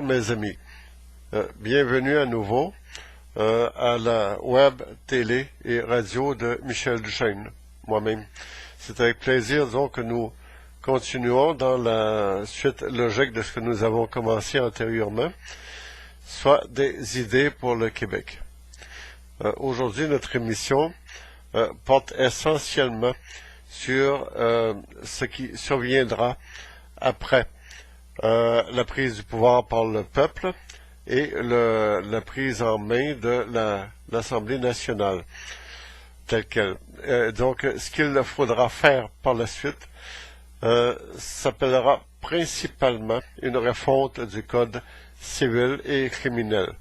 Mes amis, bienvenue à nouveau à la web, télé et radio de Michel Duchesne, moi-même. C'est avec plaisir donc que nous continuons dans la suite logique de ce que nous avons commencé antérieurement, soit des idées pour le Québec. Aujourd'hui, notre émission porte essentiellement sur ce qui surviendra après la prise du pouvoir par le peuple et la prise en main de l'Assemblée nationale telle qu'elle. Donc, ce qu'il faudra faire par la suite s'appellera principalement une refonte du Code civil et criminel.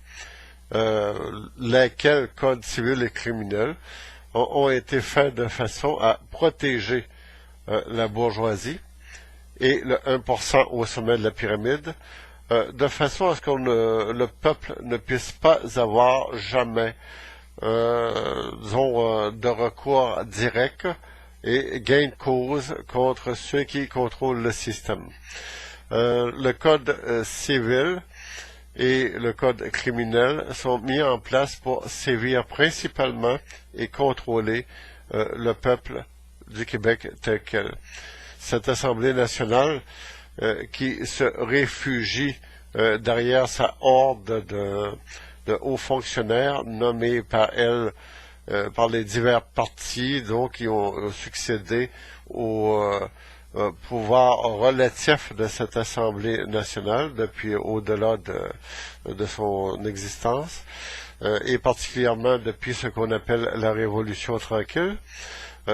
Lesquels codes civils et criminels ont été faits de façon à protéger la bourgeoisie et le 1% au sommet de la pyramide, de façon à ce que le peuple ne puisse pas avoir jamais, de recours direct et gain de cause contre ceux qui contrôlent le système. Le code civil et le code criminel sont mis en place pour sévir principalement et contrôler le peuple du Québec tel quel. Cette Assemblée nationale qui se réfugie derrière sa horde de hauts fonctionnaires nommés par elle, par les divers partis donc qui ont succédé au pouvoir relatif de cette Assemblée nationale depuis au-delà de son existence, et particulièrement depuis ce qu'on appelle la Révolution tranquille,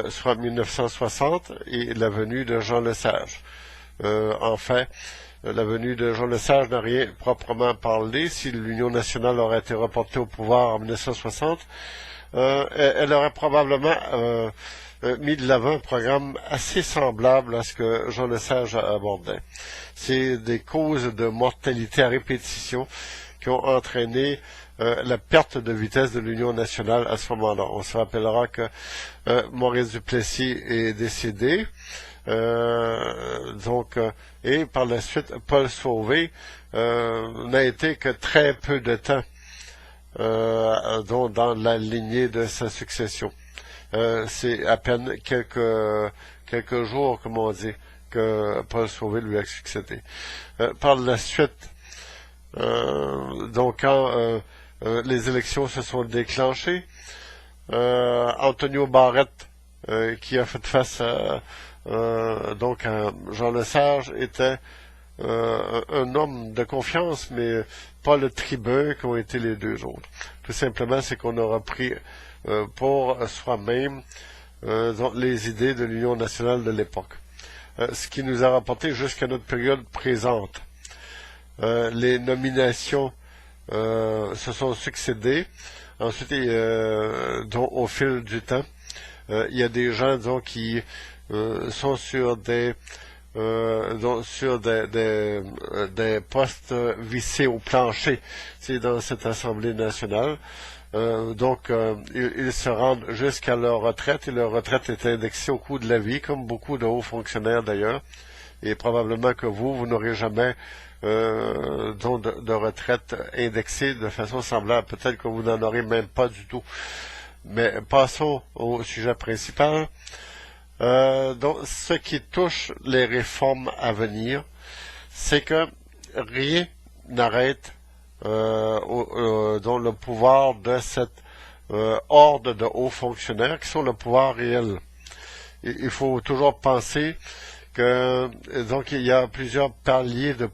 soit 1960 et la venue de Jean Lesage. Enfin, la venue de Jean Lesage n'a rien proprement parlé. Si l'Union nationale aurait été reportée au pouvoir en 1960, elle aurait probablement mis de l'avant un programme assez semblable à ce que Jean Lesage abordait. C'est des causes de mortalité à répétition qui ont entraîné la perte de vitesse de l'Union nationale à ce moment-là. On se rappellera que Maurice Duplessis est décédé, et par la suite, Paul Sauvé n'a été que très peu de temps dans la lignée de sa succession. C'est à peine quelques jours, comme on dit, que Paul Sauvé lui a succédé. Par la suite, quand les élections se sont déclenchées, Antonio Barrette, qui a fait face à Jean Lesage, était un homme de confiance, mais pas le tribun qu'ont été les deux autres. Tout simplement, c'est qu'on aura pris pour soi-même les idées de l'Union nationale de l'époque. Ce qui nous a rapporté jusqu'à notre période présente. Les nominations se sont succédées. Ensuite, au fil du temps, il y a des gens qui sont sur des postes vissés au plancher, c'est dans cette Assemblée nationale. Ils se rendent jusqu'à leur retraite, et leur retraite est indexée au coût de la vie, comme beaucoup de hauts fonctionnaires d'ailleurs. Et probablement que vous n'aurez jamais de retraite indexée de façon semblable. Peut-être que vous n'en aurez même pas du tout. Mais passons au sujet principal. Ce qui touche les réformes à venir, c'est que rien n'arrête le pouvoir de cette horde de hauts fonctionnaires qui sont le pouvoir réel. Il faut toujours penser que il y a plusieurs paliers de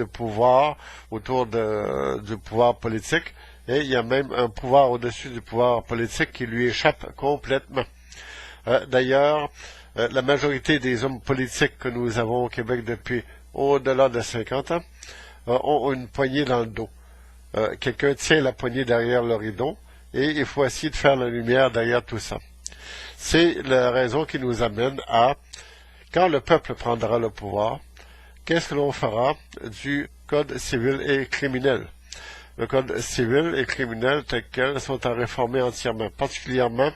pouvoir autour du pouvoir politique, et il y a même un pouvoir au-dessus du pouvoir politique qui lui échappe complètement. D'ailleurs, la majorité des hommes politiques que nous avons au Québec depuis au-delà de 50 ans ont une poignée dans le dos. Quelqu'un tient la poignée derrière le rideau, et il faut essayer de faire la lumière derrière tout ça. C'est la raison qui nous amène à, quand le peuple prendra le pouvoir, qu'est-ce que l'on fera du Code civil et criminel? Le Code civil et criminel tel quel sont à réformer entièrement, particulièrement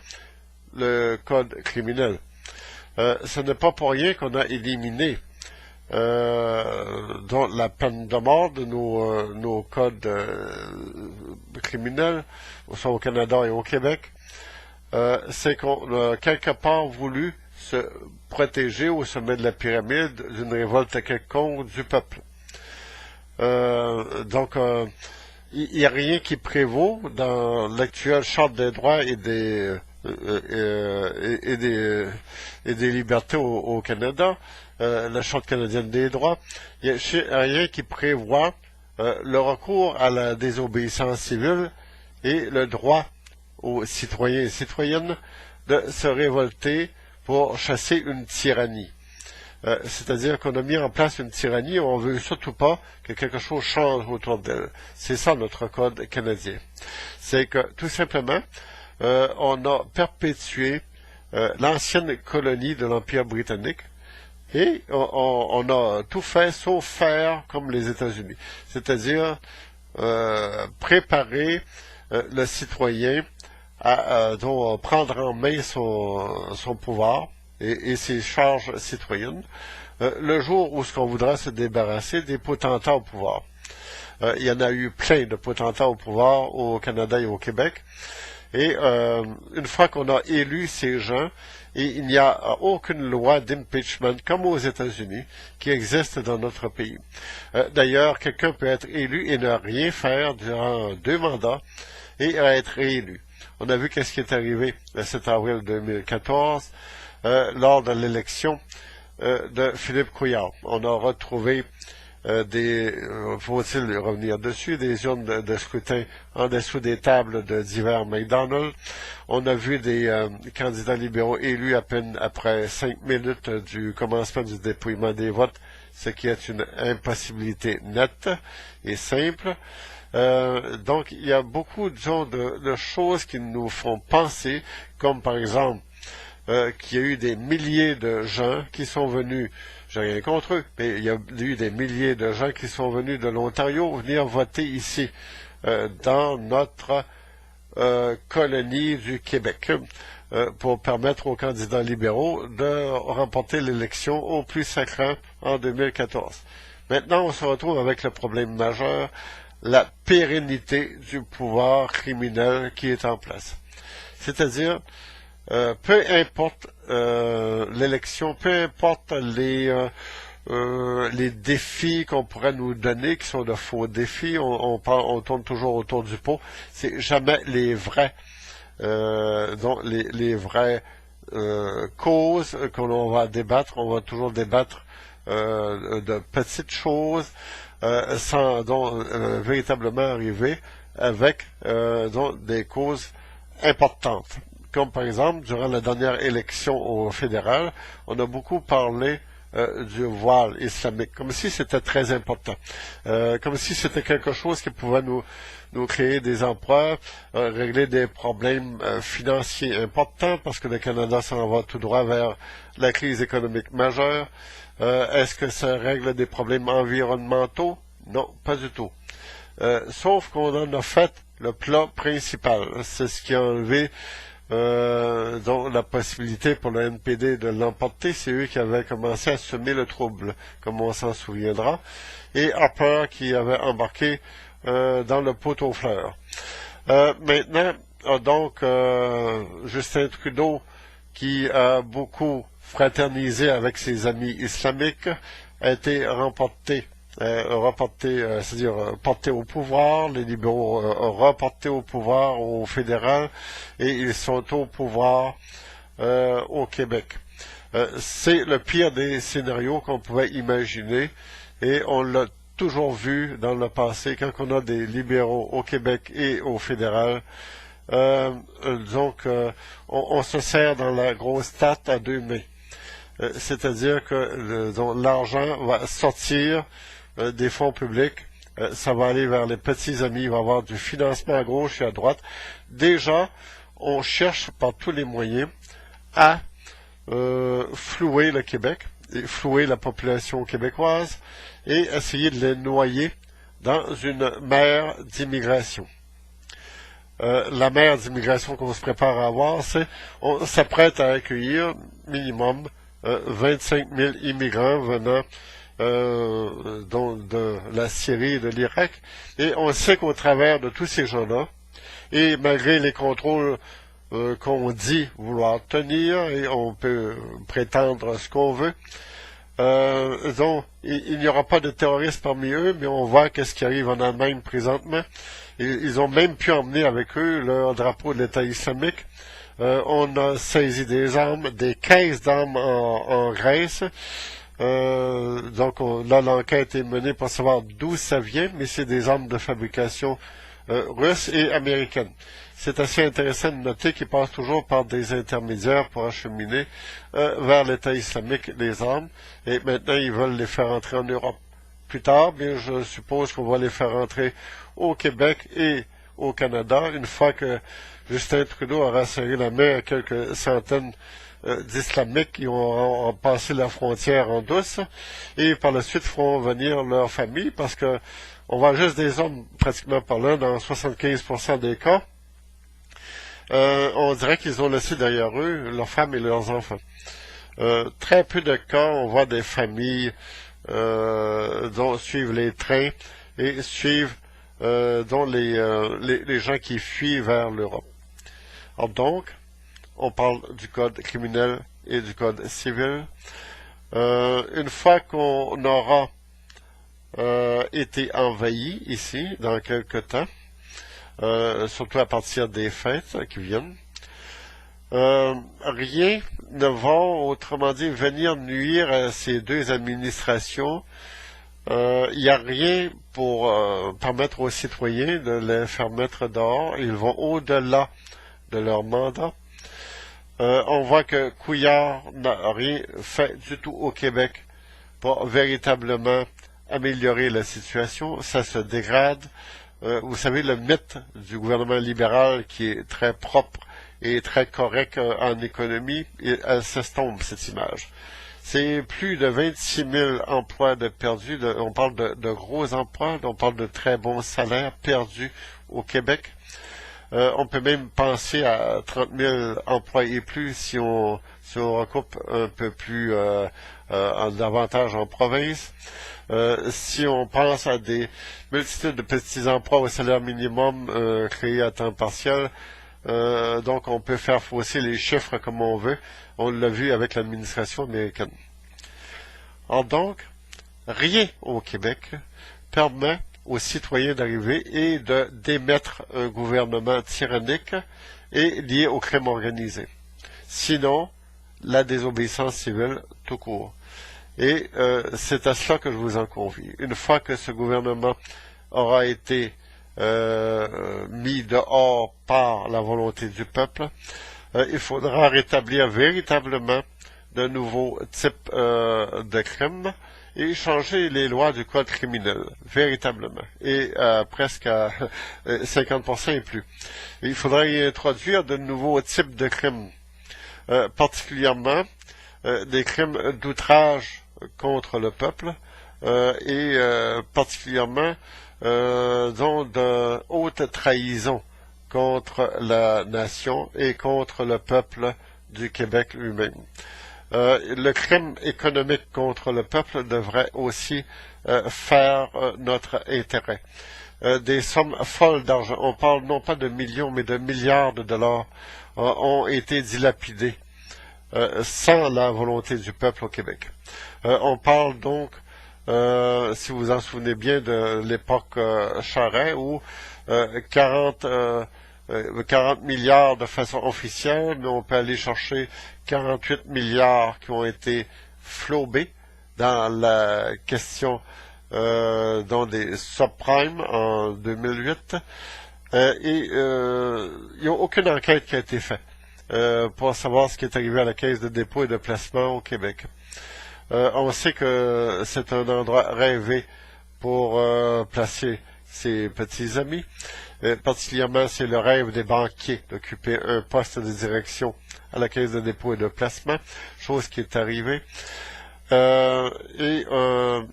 le Code criminel. Ce n'est pas pour rien qu'on a éliminé dont la peine de mort de nos codes criminels, soit au Canada et au Québec, c'est qu'on a quelque part voulu se protéger au sommet de la pyramide d'une révolte quelconque du peuple. Donc, il n'y a rien qui prévaut dans l'actuelle Charte des droits et des libertés au Canada, la Charte canadienne des droits. Il n'y a rien qui prévoit le recours à la désobéissance civile et le droit aux citoyens et citoyennes de se révolter pour chasser une tyrannie. C'est-à-dire qu'on a mis en place une tyrannie et on ne veut surtout pas que quelque chose change autour d'elle. C'est ça notre code canadien. C'est que, tout simplement, on a perpétué l'ancienne colonie de l'Empire britannique et on a tout fait sauf faire comme les États-Unis. C'est-à-dire préparer le citoyen à prendre en main son pouvoir et ses charges citoyennes, le jour où ce qu'on voudra se débarrasser des potentats au pouvoir. Il y en a eu plein de potentats au pouvoir au Canada et au Québec. Et une fois qu'on a élu ces gens, et il n'y a aucune loi d'impeachment comme aux États-Unis qui existe dans notre pays. D'ailleurs, quelqu'un peut être élu et ne rien faire durant 2 mandats et être réélu. On a vu qu'est-ce qui est arrivé le 7 avril 2014 lors de l'élection de Philippe Couillard. On a retrouvé faut-il revenir dessus, des urnes de scrutin en dessous des tables de divers McDonald's. On a vu des candidats libéraux élus à peine après 5 minutes du commencement du dépouillement des votes, ce qui est une impossibilité nette et simple. Donc, il y a beaucoup, disons, de choses qui nous font penser, comme par exemple qu'il y a eu des milliers de gens qui sont venus, j'ai rien contre eux, mais il y a eu des milliers de gens qui sont venus de l'Ontario venir voter ici, dans notre colonie du Québec, pour permettre aux candidats libéraux de remporter l'élection au plus sacrant en 2014. Maintenant, on se retrouve avec le problème majeur, la pérennité du pouvoir criminel qui est en place. C'est-à-dire, peu importe l'élection, peu importe les défis qu'on pourrait nous donner, qui sont de faux défis, on tourne toujours autour du pot, c'est jamais les vrais, les vraies causes que l'on va débattre. On va toujours débattre de petites choses sans véritablement arriver avec des causes importantes. Comme par exemple, durant la dernière élection au fédéral, on a beaucoup parlé du voile islamique, comme si c'était très important, comme si c'était quelque chose qui pouvait nous créer des emplois, régler des problèmes financiers importants, parce que le Canada s'en va tout droit vers la crise économique majeure. Est-ce que ça règle des problèmes environnementaux? Non, pas du tout. Sauf qu'on en a fait le plat principal. C'est ce qui a enlevé la possibilité pour le NPD de l'emporter. C'est eux qui avaient commencé à semer le trouble, comme on s'en souviendra, et Harper qui avait embarqué dans le pot aux fleurs. Maintenant, donc, Justin Trudeau, qui a beaucoup fraternisé avec ses amis islamiques, a été c'est-à-dire porté au pouvoir, les libéraux reportés au pouvoir au fédéral, et ils sont au pouvoir au Québec. C'est le pire des scénarios qu'on pouvait imaginer, et on l'a toujours vu dans le passé, quand on a des libéraux au Québec et au fédéral. On se sert dans la grosse tarte à 2 mains. C'est-à-dire que l'argent va sortir des fonds publics, ça va aller vers les petits amis, il va y avoir du financement à gauche et à droite. Déjà, on cherche par tous les moyens à flouer le Québec, et flouer la population québécoise, et essayer de les noyer dans une mer d'immigration. La mer d'immigration qu'on se prépare à avoir, c'est on s'apprête à accueillir minimum 25 000 immigrants venant de la Syrie et de l'Irak. Et on sait qu'au travers de tous ces gens-là, et malgré les contrôles qu'on dit vouloir tenir, et on peut prétendre ce qu'on veut, donc, il n'y aura pas de terroristes parmi eux, mais on voit qu'est-ce qui arrive en Allemagne présentement. Ils ont même pu emmener avec eux leur drapeau de l'État islamique. On a saisi des armes, des caisses d'armes en Grèce. Donc là, l'enquête est menée pour savoir d'où ça vient, mais c'est des armes de fabrication russe et américaine. C'est assez intéressant de noter qu'ils passent toujours par des intermédiaires pour acheminer vers l'État islamique les armes, et maintenant ils veulent les faire entrer en Europe. Plus tard, bien, je suppose qu'on va les faire entrer au Québec et au Canada, une fois que Justin Trudeau aura serré la main à quelques centaines d'islamiques qui ont passé la frontière en douce, et par la suite feront venir leurs familles, parce que on voit juste des hommes, pratiquement parlant, dans 75% des cas. On dirait qu'ils ont laissé derrière eux leurs femmes et leurs enfants. Très peu de cas, on voit des familles dont suivent les trains et suivent dont les gens qui fuient vers l'Europe. Alors donc, on parle du code criminel et du code civil. Une fois qu'on aura été envahi ici, dans quelques temps, surtout à partir des fêtes qui viennent, rien ne va, autrement dit, venir nuire à ces deux administrations. Il n'y a rien pour permettre aux citoyens de les faire mettre dehors. Ils vont au-delà de leur mandat. On voit que Couillard n'a rien fait du tout au Québec pour véritablement améliorer la situation. Ça se dégrade. Vous savez, le mythe du gouvernement libéral qui est très propre et très correct en économie, elle s'estompe, cette image. C'est plus de 26 000 emplois de perdus. On parle de gros emplois, on parle de très bons salaires perdus au Québec. On peut même penser à 30 000 emplois et plus si on recoupe un peu plus davantage en province. Si on pense à des multitudes de petits emplois au salaire minimum créés à temps partiel, donc on peut faire fausser les chiffres comme on veut. On l'a vu avec l'administration américaine. Alors donc, rien au Québec permet aux citoyens d'arriver et de démettre un gouvernement tyrannique et lié au crime organisé. Sinon, la désobéissance civile tout court. Et c'est à cela que je vous en convie. Une fois que ce gouvernement aura été mis dehors par la volonté du peuple, il faudra rétablir véritablement de nouveaux types de crimes et changer les lois du code criminel, véritablement, et presque à 50% et plus. Il faudra y introduire de nouveaux types de crimes, particulièrement des crimes d'outrage contre le peuple et particulièrement dont de haute trahison contre la nation et contre le peuple du Québec lui-même. Le crime économique contre le peuple devrait aussi faire notre intérêt. Des sommes folles d'argent, on parle non pas de millions mais de milliards de dollars, ont été dilapidés sans la volonté du peuple au Québec. On parle donc, si vous en souvenez bien, de l'époque Charest, où 40 milliards de façon officielle, mais on peut aller chercher 48 milliards qui ont été flobés dans la question dans des subprimes en 2008. Il n'y a aucune enquête qui a été faite pour savoir ce qui est arrivé à la Caisse de dépôt et de placement au Québec. On sait que c'est un endroit rêvé pour placer ses petits amis. Particulièrement, c'est le rêve des banquiers d'occuper un poste de direction à la Caisse de dépôt et de placement, chose qui est arrivée.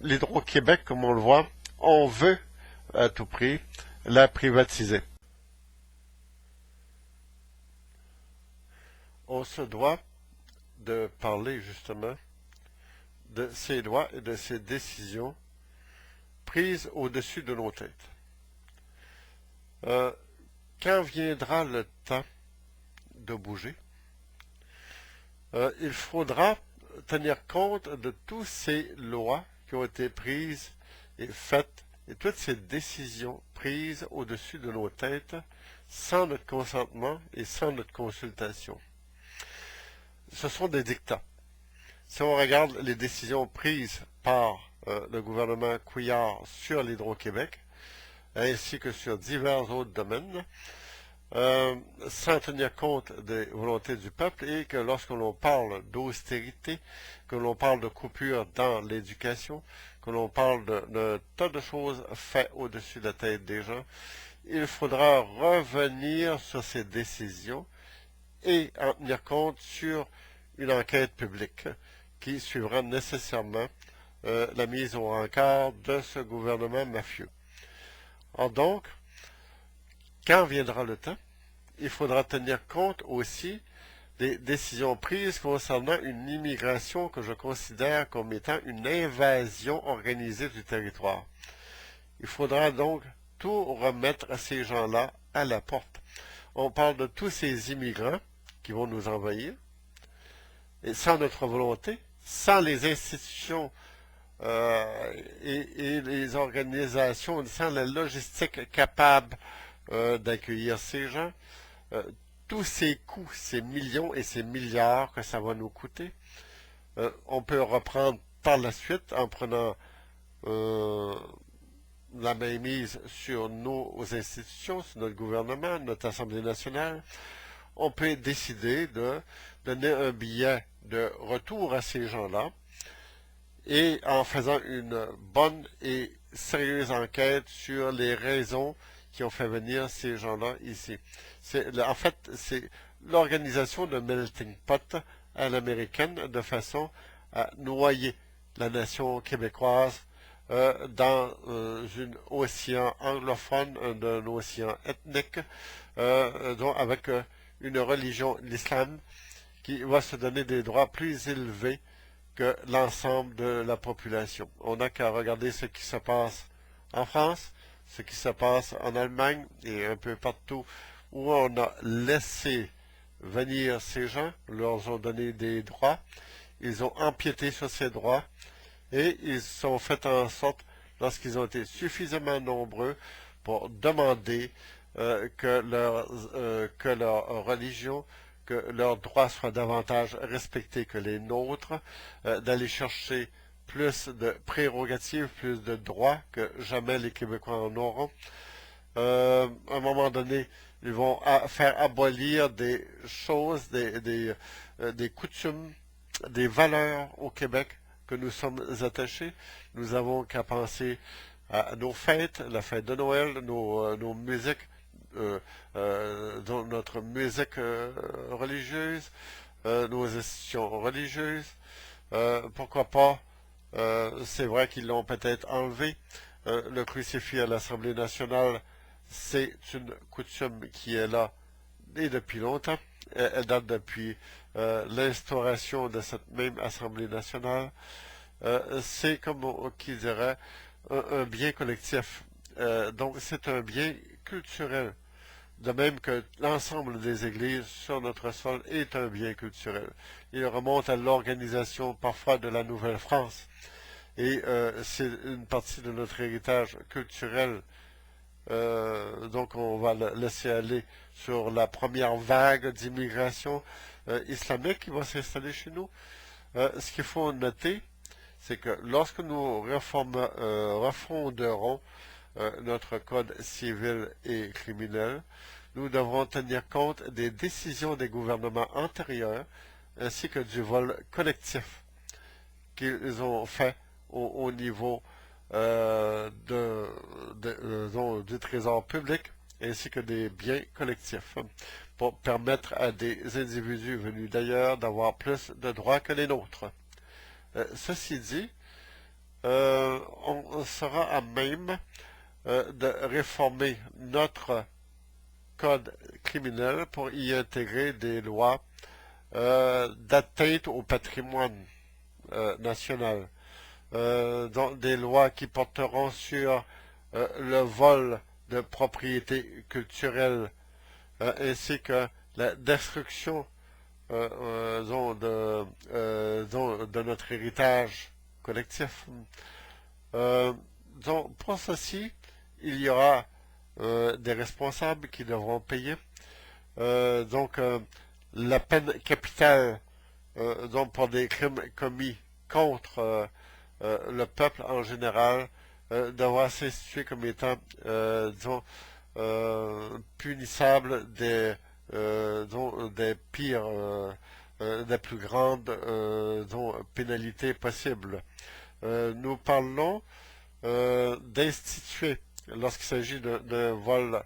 L'Hydro-Québec, comme on le voit, on veut à tout prix la privatiser. On se doit de parler justement de ces lois et de ces décisions prises au-dessus de nos têtes. Quand viendra le temps de bouger, il faudra tenir compte de toutes ces lois qui ont été prises et faites et toutes ces décisions prises au-dessus de nos têtes sans notre consentement et sans notre consultation. Ce sont des dictats. Si on regarde les décisions prises par le gouvernement Couillard sur l'Hydro-Québec, ainsi que sur divers autres domaines, sans tenir compte des volontés du peuple, et que lorsque l'on parle d'austérité, que l'on parle de coupure dans l'éducation, que l'on parle de tas de choses faites au-dessus de la tête des gens, il faudra revenir sur ces décisions et en tenir compte sur une enquête publique qui suivra nécessairement la mise au rencard de ce gouvernement mafieux. Or donc, quand viendra le temps, il faudra tenir compte aussi des décisions prises concernant une immigration que je considère comme étant une invasion organisée du territoire. Il faudra donc tout remettre à ces gens-là à la porte. On parle de tous ces immigrants qui vont nous envahir, et sans notre volonté, sans les institutions et les organisations, sans la logistique capable d'accueillir ces gens, tous ces coûts, ces millions et ces milliards que ça va nous coûter, on peut reprendre par la suite en prenant la mainmise sur nos institutions, sur notre gouvernement, notre Assemblée nationale. On peut décider de donner un billet de retour à ces gens-là et en faisant une bonne et sérieuse enquête sur les raisons qui ont fait venir ces gens-là ici. En fait, c'est l'organisation de melting pot à l'américaine de façon à noyer la nation québécoise dans un océan anglophone, un océan ethnique, avec une religion, l'islam, qui va se donner des droits plus élevés que l'ensemble de la population. On n'a qu'à regarder ce qui se passe en France, ce qui se passe en Allemagne et un peu partout où on a laissé venir ces gens, leur ont donné des droits, ils ont empiété sur ces droits et ils ont fait en sorte, lorsqu'ils ont été suffisamment nombreux pour demander que leur religion, que leurs droits soient davantage respectés que les nôtres, d'aller chercher plus de prérogatives, plus de droits que jamais les Québécois en auront. À un moment donné, ils vont faire abolir des choses, des coutumes, des valeurs au Québec que nous sommes attachés. Nous avons qu'à penser à nos fêtes, la fête de Noël, nos musiques, notre musique religieuse, nos institutions religieuses. Pourquoi pas, c'est vrai qu'ils l'ont peut-être enlevé, le crucifix à l'Assemblée nationale, c'est une coutume qui est là et depuis longtemps. Elle date depuis l'instauration de cette même Assemblée nationale. C'est comme qui dirait un bien collectif. Donc c'est un bien culturel. De même que l'ensemble des églises sur notre sol est un bien culturel. Il remonte à l'organisation parfois de la Nouvelle-France. Et c'est une partie de notre héritage culturel. Donc on va le laisser aller sur la première vague d'immigration islamique qui va s'installer chez nous. Ce qu'il faut noter, c'est que lorsque nous refonderons notre code civil et criminel, nous devrons tenir compte des décisions des gouvernements antérieurs ainsi que du vol collectif qu'ils ont fait au niveau du trésor public ainsi que des biens collectifs pour permettre à des individus venus d'ailleurs d'avoir plus de droits que les nôtres. Ceci dit, on sera à même de réformer notre code criminel pour y intégrer des lois d'atteinte au patrimoine. nationale, donc des lois qui porteront sur le vol de propriétés culturelles, ainsi que la destruction de notre héritage collectif. Donc, pour ceci, il y aura des responsables qui devront payer. La peine capitale donc pour des crimes commis contre le peuple en général devra s'instituer comme étant, punissable des pires, des plus grandes pénalités possibles. Nous parlons d'instituer, lorsqu'il s'agit d'un vol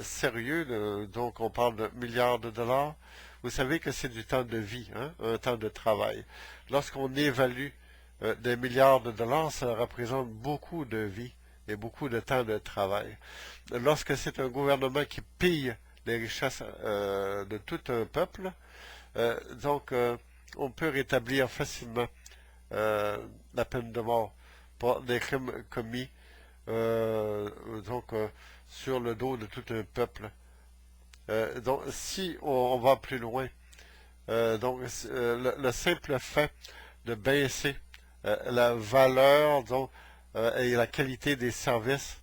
sérieux, donc on parle de milliards de dollars. Vous savez que c'est du temps de vie, hein, un temps de travail. Lorsqu'on évalue des milliards de dollars, ça représente beaucoup de vie et beaucoup de temps de travail. Lorsque c'est un gouvernement qui pille les richesses de tout un peuple, on peut rétablir facilement la peine de mort pour des crimes commis sur le dos de tout un peuple. Donc, si on va plus loin, le simple fait de baisser la valeur et la qualité des services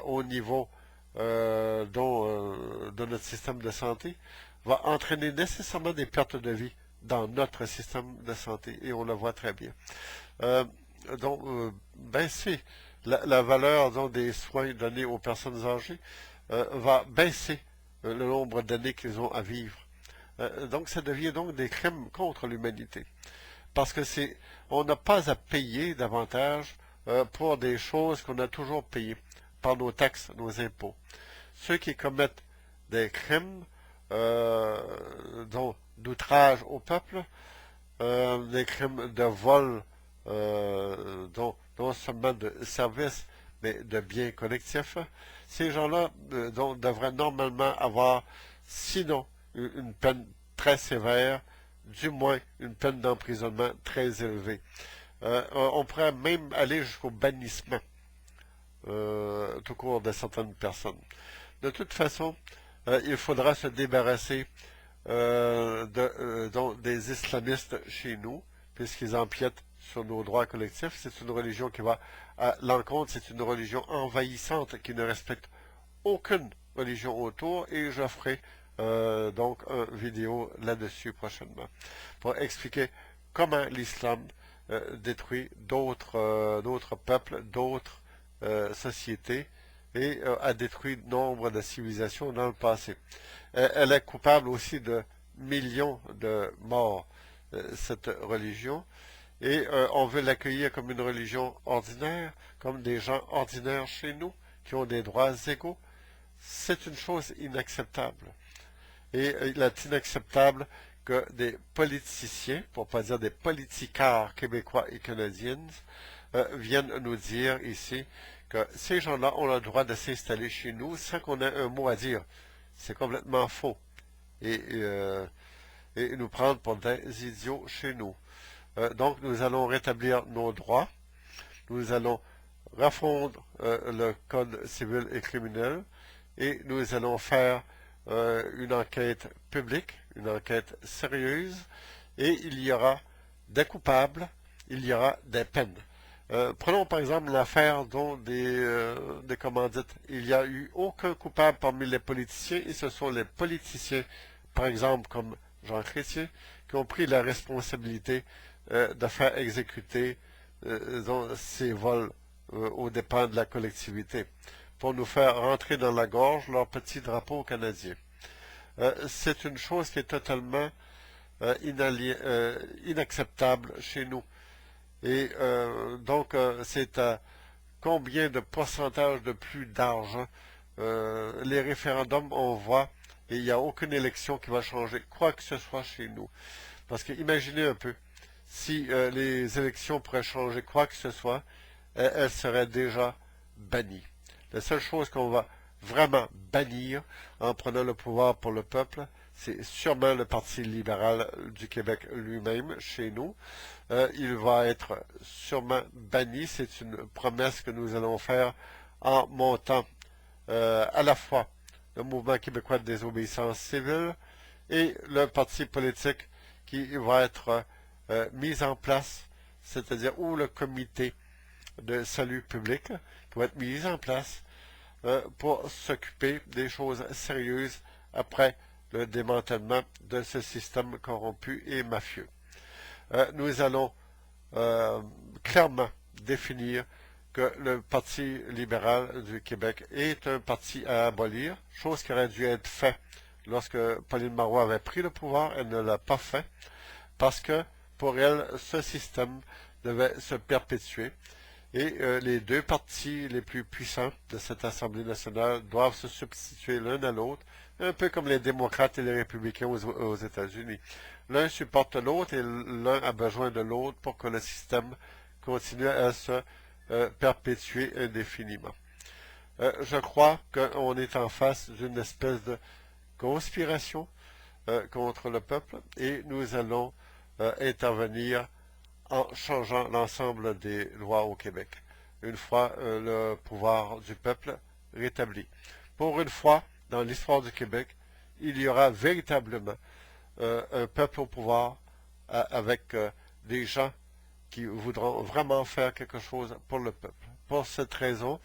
au niveau de notre système de santé va entraîner nécessairement des pertes de vie dans notre système de santé, et on le voit très bien. Baisser la valeur des soins donnés aux personnes âgées va baisser le nombre d'années qu'ils ont à vivre. Donc ça devient donc des crimes contre l'humanité. Parce que on n'a pas à payer davantage pour des choses qu'on a toujours payées par nos taxes, nos impôts. Ceux qui commettent des crimes d'outrage au peuple, des crimes de vol, non seulement de services, mais de biens collectifs, ces gens-là devraient normalement avoir, sinon une peine très sévère, du moins une peine d'emprisonnement très élevée. On pourrait même aller jusqu'au bannissement tout court de certaines personnes. De toute façon, il faudra se débarrasser des islamistes chez nous, puisqu'ils empiètent sur nos droits collectifs. C'est une religion qui va à l'encontre, c'est une religion envahissante qui ne respecte aucune religion autour, et je ferai donc une vidéo là-dessus prochainement pour expliquer comment l'islam détruit d'autres peuples, d'autres sociétés, et a détruit nombre de civilisations dans le passé. Elle est coupable aussi de millions de morts, cette religion, et on veut l'accueillir comme une religion ordinaire, comme des gens ordinaires chez nous, qui ont des droits égaux. C'est une chose inacceptable. Et il est inacceptable que des politiciens, pour ne pas dire des politicards québécois et canadiens, viennent nous dire ici que ces gens-là ont le droit de s'installer chez nous sans qu'on ait un mot à dire. C'est complètement faux. Et nous prendre pour des idiots chez nous. Donc nous allons rétablir nos droits. Nous allons refondre le code civil et criminel, et nous allons faire une enquête publique, une enquête sérieuse, et il y aura des coupables, il y aura des peines. Prenons par exemple l'affaire des commandites. Il n'y a eu aucun coupable parmi les politiciens, et ce sont les politiciens, par exemple comme Jean Chrétien, qui ont pris la responsabilité de faire exécuter ces vols aux dépens de la collectivité, pour nous faire rentrer dans la gorge leur petit drapeau canadien. C'est une chose qui est totalement inacceptable chez nous. Et c'est à combien de pourcentage de plus d'argent les référendums, on voit, et il n'y a aucune élection qui va changer quoi que ce soit chez nous. Parce que imaginez un peu, si les élections pourraient changer quoi que ce soit, elles seraient déjà bannies. La seule chose qu'on va vraiment bannir en prenant le pouvoir pour le peuple, c'est sûrement le Parti libéral du Québec lui-même, chez nous. Il va être sûrement banni. C'est une promesse que nous allons faire en montant à la fois le Mouvement québécois de désobéissance civile et le parti politique qui va être mis en place, c'est-à-dire où le comité de salut public qui va être mis en place pour s'occuper des choses sérieuses après le démantèlement de ce système corrompu et mafieux. Nous allons clairement définir que le Parti libéral du Québec est un parti à abolir, chose qui aurait dû être faite lorsque Pauline Marois avait pris le pouvoir. Elle ne l'a pas fait parce que pour elle, ce système devait se perpétuer. Et les deux partis les plus puissants de cette Assemblée nationale doivent se substituer l'un à l'autre, un peu comme les démocrates et les républicains aux États-Unis. L'un supporte l'autre et l'un a besoin de l'autre pour que le système continue à se perpétuer indéfiniment. Je crois qu'on est en face d'une espèce de conspiration contre le peuple et nous allons intervenir en changeant l'ensemble des lois au Québec, une fois le pouvoir du peuple rétabli. Pour une fois, dans l'histoire du Québec, il y aura véritablement un peuple au pouvoir avec des gens qui voudront vraiment faire quelque chose pour le peuple. Pour cette raison,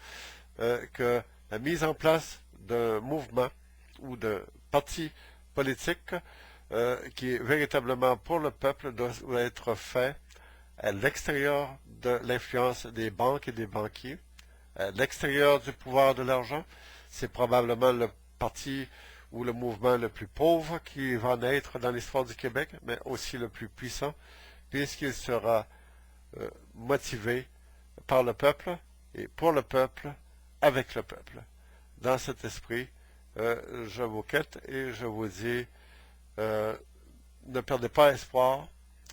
que la mise en place d'un mouvement ou de parti politique qui est véritablement pour le peuple doit être fait à l'extérieur de l'influence des banques et des banquiers, à l'extérieur du pouvoir de l'argent. C'est probablement le parti ou le mouvement le plus pauvre qui va naître dans l'histoire du Québec, mais aussi le plus puissant, puisqu'il sera motivé par le peuple et pour le peuple, avec le peuple. Dans cet esprit, je vous quitte et je vous dis, ne perdez pas espoir,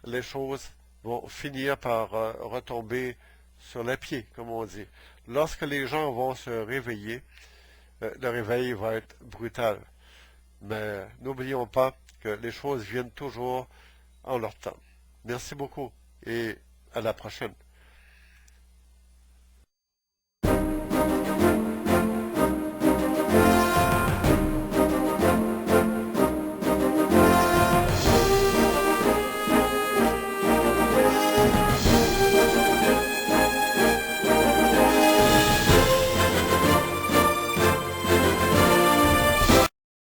les choses vont finir par retomber sur les pieds, comme on dit. Lorsque les gens vont se réveiller, le réveil va être brutal. Mais n'oublions pas que les choses viennent toujours en leur temps. Merci beaucoup et à la prochaine.